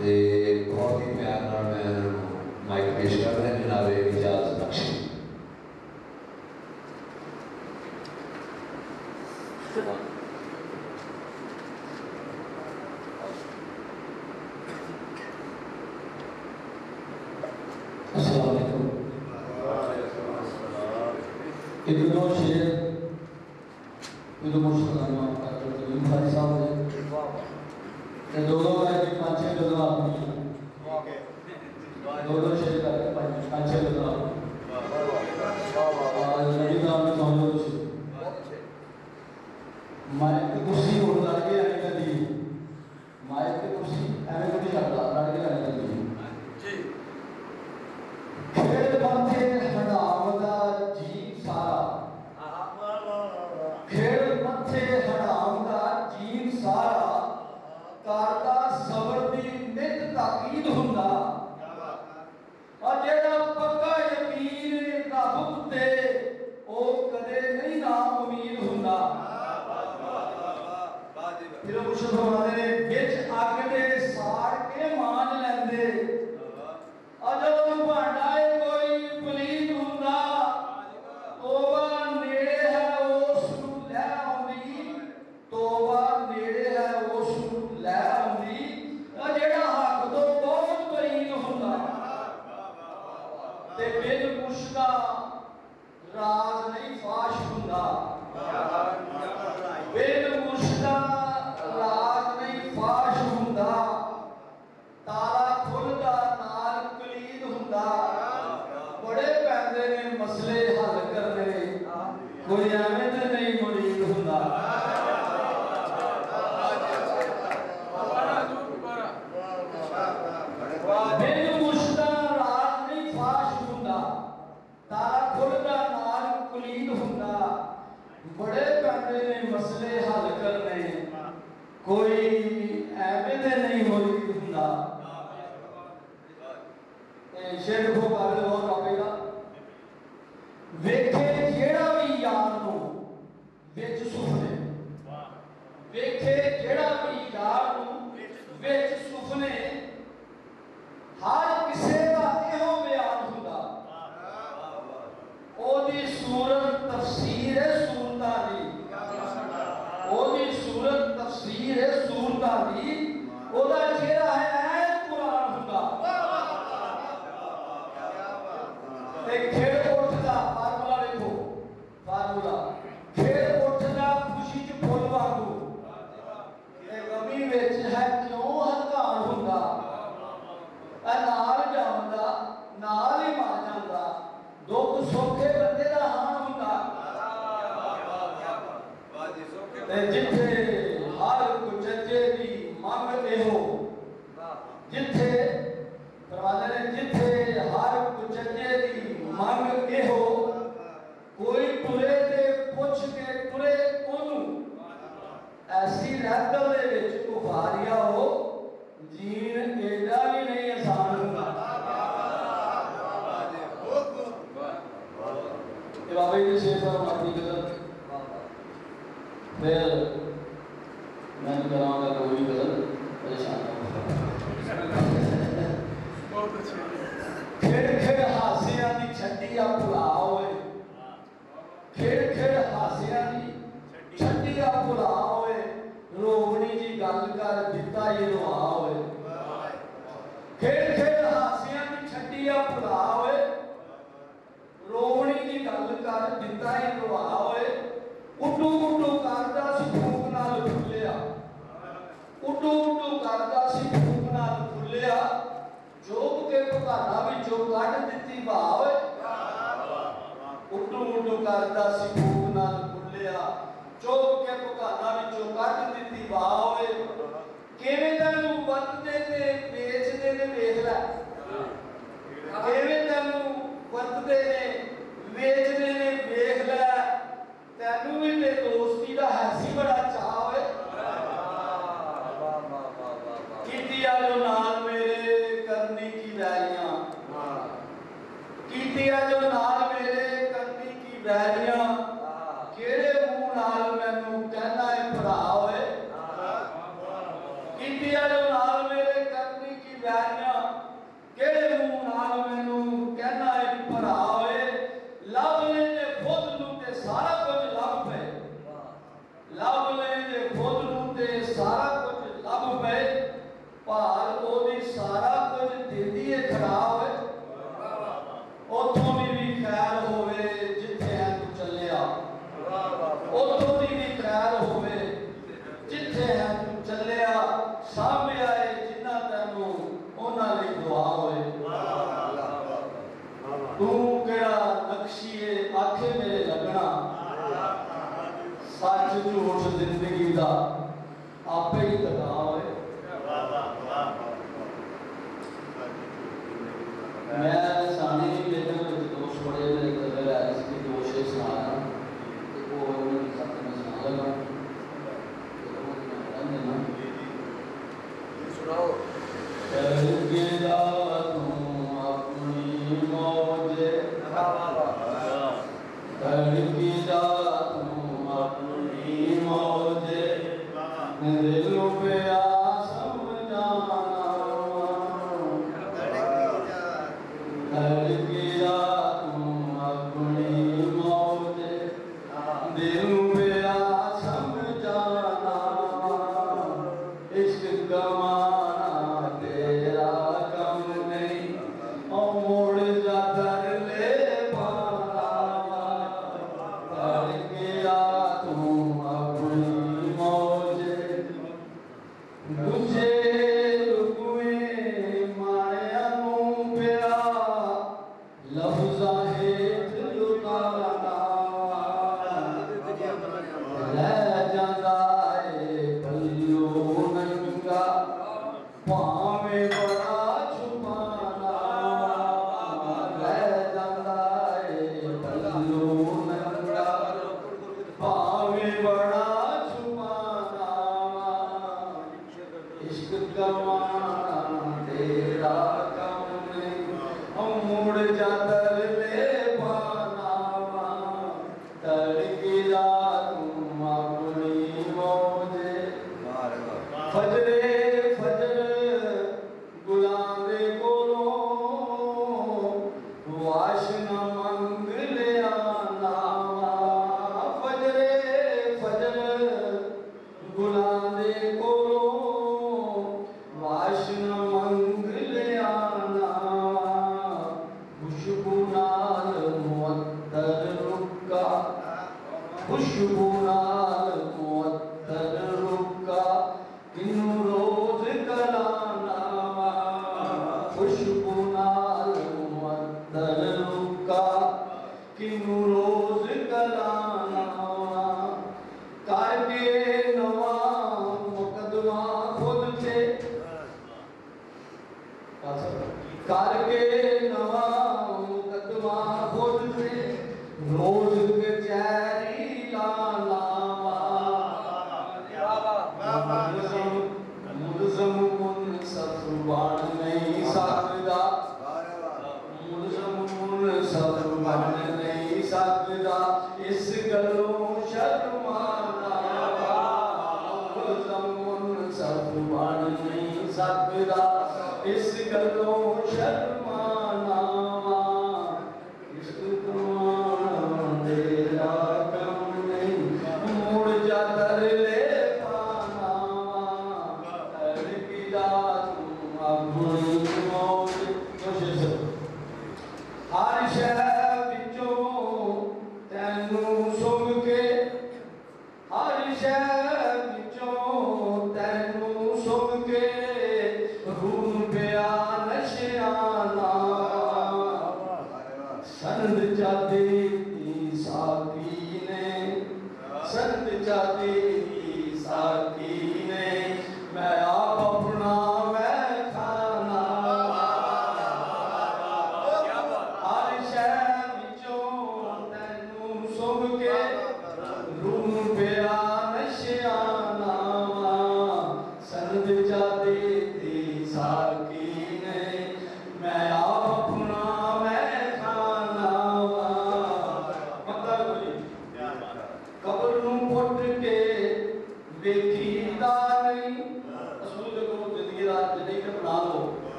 ਤੇ ਬਹੁਤ ਹੀ ਪਿਆਰ ਨਾਲ ਮੈਂ ਇਹਨਾਂ ਨੂੰ ਮਾਈਕ ਪੇਸ਼ ਕਰ ਰਿਹਾ ਜਨਾਬ ਇਜਾਜ਼ ਬਖਸ਼ੀ। एक दो शेर जो मुश्किल भाई साहब ने दो करके 5-6 गजल अपनी दो शेर करके 5-6 गजल नबी नाम में समझो माइक की कुर्सी उड़ लड़के आने का दी माइक की कुर्सी ऐसे को नहीं लगता लड़के आने का दी खेल पंथे हड़ावदा जी सारा खेल पंथे हड़ावदा जीव सारा करदा सबर दी नित ताकीद हुंदा और जेड़ा पक्का यकीन रब उत्ते ओ कदे नहीं ना उम्मीद हुंदा। फिर मुर्शिद फरमाते ने विच अग दे साड़ के मान लैंदे अजो भांडा कोई पलीत हुंदा तोबा नेड़े है उस नूं लै आउंदी तोबा नेड़े है उस नूं लै आउंदी जेड़ा हक तो बहुत बरीन हुंदा ते बिन मुश्का राज नहीं फाश हुंदा बिन मुश्का राज नहीं फाश हुंदा ताला खुलदा नाल कलीद हुंदा बड़े पैंदे ने मसले हल करने कोई एवें ते नहीं मुरीद हुंदा। बिन मुश्का राज नहीं फाश हुंदा ताला खुलदा नाल कलीद हुंदा बड़े पैंदे ने मसले हल करने कोई एवें ते नहीं मुरीद हुंदा। शेर को काबिल और कापेगा वेखे जेड़ा भी यार नो विच सुफने वेखे जेड़ा भी यार नो विच सुफने हर किसे दा इहो बयान हुंदा ओदी सूरत तफसीर है सूरतां दी ओदी सूरत तफसीर है सूरतां दी ओदा चेहरा है ऐन कुरान हुंदा। खेल उठदा फार्मूला देखो फार्मूला खेल उठदा खुशी च फुल वांगू ते गमी विच है क्यों हकान हुंदा नाल जांदा नाल ही मर जांदा दुख सौखे बंदे दा हां हुंदा ते जिथे हर कुचजे दी मंग एहो जिथे परवाने ने जिथे हर कुचजे दी मंग एहो कोई टुरे ते पुछ के टुरे ओनू ऐसी रहदल दे विच उभारिया हो जीन एडा भी नहीं आसान हुंदा। ये बाबा जी शेर साहब अपनी गजल फिर मैं कराऊंगा कोई गजल परेशान बहुत अच्छी खेड़ खेड़ हासियां दी छड्डिया भुला होए खेड़ खेड़ हासियां दी छड्डिया भुला होए रोवणी जी गल कर दिता ये रोआ होए खेड़ खेड़ हासियां दी छड्डिया भुला होए रोवणी जी गल कर दिता ये रोआ होए उड्डू उड्डू करदा सी फूक नाल फुल्लिया उड्डू उड्डू करदा सी फूक नाल फुल्लिया जोग के भगाना विचों कढ दित्ती भाव उड्डू उड्डू करदा सी फूक नाल फुल्लिया जोग के भगाना विचों कढ दित्ती भाव किवें तैनूं वरतदे ते बेचदे ने वेख लै किवें तैनूं वरतदे ने वेचदे ने वेख लै तैनूं भी ते दोस्ती दा हैसी बड़ा चाह होए कीतिया जो नाल मेरे करनी की वैरियां कीतिया जो नाल मेरे करनी की वैरियां केड़े मुंह नाल मैनूं कहना है भरा होए कीतिया जो नाल मेरे करनी प्यारिया केड़े मुंह नाल मैनू कहना है भरा होए लभ लेंदे खुद नूं ते सारा कुछ लभ पे लभ लेंदे खुद नूं ते सारा कुछ लभ पे भार ओदी सारा कुछ दिंदी है खड़ा होए उथों भी खैर होवे जिथे है तू चलिया उथों भी खैर होवे जिथे है तू चलिया सामने आए जिन्ना तैनू उन्हां लई दुआ होए तू केड़ा नक्शीए आखे मेरे लगना सच झूठ जिंदगी दा आपे ही तका होए मैं सानी लेकिन दोष बड़े मेरे गजल है इसकी दोष है सुनाया तो वो सब में सुना लगा सुनाओ करके जा तू अपनी मौजे करके जा तू अपनी मौजे दिल पे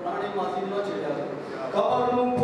ਪੁਰਾਣੀ ਮਾਸੀ ਨੂੰ ਛੇੜਿਆ ਕਬਰ ਨੂੰ